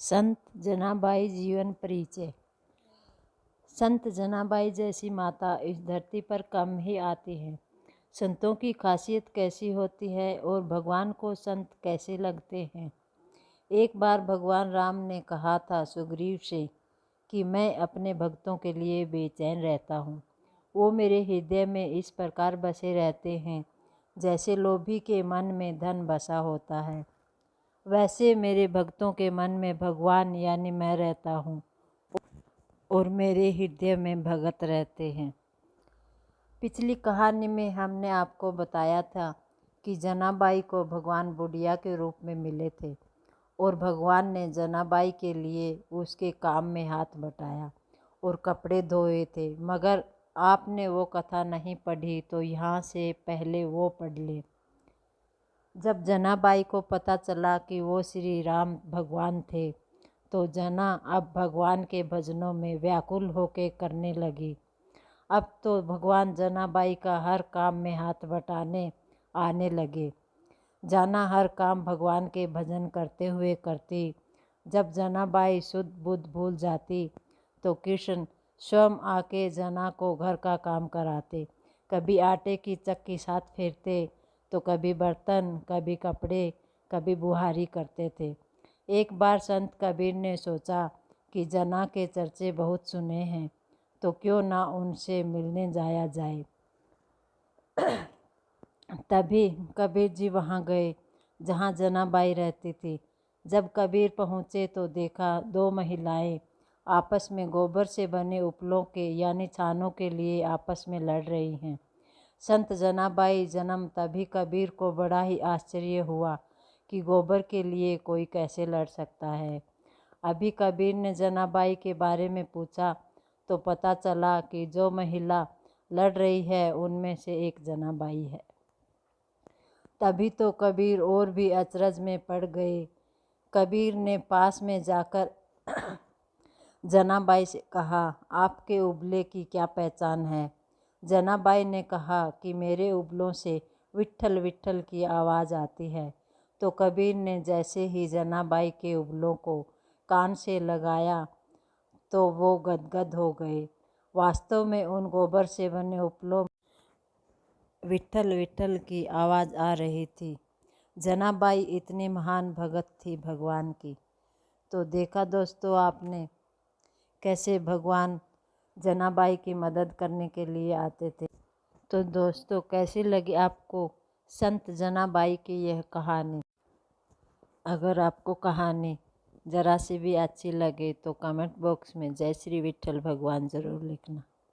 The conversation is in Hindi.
संत जनाबाई जीवन परिचय। संत जनाबाई जैसी माता इस धरती पर कम ही आती है। संतों की खासियत कैसी होती है और भगवान को संत कैसे लगते हैं। एक बार भगवान राम ने कहा था सुग्रीव से कि मैं अपने भक्तों के लिए बेचैन रहता हूँ। वो मेरे हृदय में इस प्रकार बसे रहते हैं जैसे लोभी के मन में धन बसा होता है। वैसे मेरे भक्तों के मन में भगवान यानी मैं रहता हूँ और मेरे हृदय में भगत रहते हैं। पिछली कहानी में हमने आपको बताया था कि जनाबाई को भगवान बुढ़िया के रूप में मिले थे और भगवान ने जनाबाई के लिए उसके काम में हाथ बटाया और कपड़े धोए थे। मगर आपने वो कथा नहीं पढ़ी तो यहाँ से पहले वो पढ़ ले। जब जनाबाई को पता चला कि वो श्री राम भगवान थे तो जना अब भगवान के भजनों में व्याकुल होकर करने लगी। अब तो भगवान जनाबाई का हर काम में हाथ बटाने आने लगे। जना हर काम भगवान के भजन करते हुए करती। जब जनाबाई शुद्ध बुद्ध भूल जाती तो कृष्ण स्वयं आके जना को घर का काम कराते। कभी आटे की चक्की साथ फेरते तो कभी बर्तन, कभी कपड़े, कभी बुहारी करते थे। एक बार संत कबीर ने सोचा कि जना के चर्चे बहुत सुने हैं तो क्यों ना उनसे मिलने जाया जाए। तभी कबीर जी वहाँ गए जहाँ जनाबाई रहती थी। जब कबीर पहुँचे तो देखा दो महिलाएं आपस में गोबर से बने उपलों के यानी छानों के लिए आपस में लड़ रही हैं। संत जनाबाई जन्म तभी कबीर को बड़ा ही आश्चर्य हुआ कि गोबर के लिए कोई कैसे लड़ सकता है। अभी कबीर ने जनाबाई के बारे में पूछा तो पता चला कि जो महिला लड़ रही है उनमें से एक जनाबाई है। तभी तो कबीर और भी अचरज में पड़ गए। कबीर ने पास में जाकर जनाबाई से कहा, आपके उबले की क्या पहचान है। जनाबाई ने कहा कि मेरे उबलों से विट्ठल विट्ठल की आवाज़ आती है। तो कबीर ने जैसे ही जनाबाई के उबलों को कान से लगाया तो वो गदगद हो गए। वास्तव में उन गोबर से बने उपलों विट्ठल विट्ठल की आवाज़ आ रही थी। जनाबाई इतनी महान भगत थी भगवान की। तो देखा दोस्तों आपने कैसे भगवान जनाबाई की मदद करने के लिए आते थे। तो दोस्तों कैसी लगी आपको संत जनाबाई की यह कहानी। अगर आपको कहानी ज़रा सी भी अच्छी लगे तो कमेंट बॉक्स में जय श्री विट्ठल भगवान ज़रूर लिखना।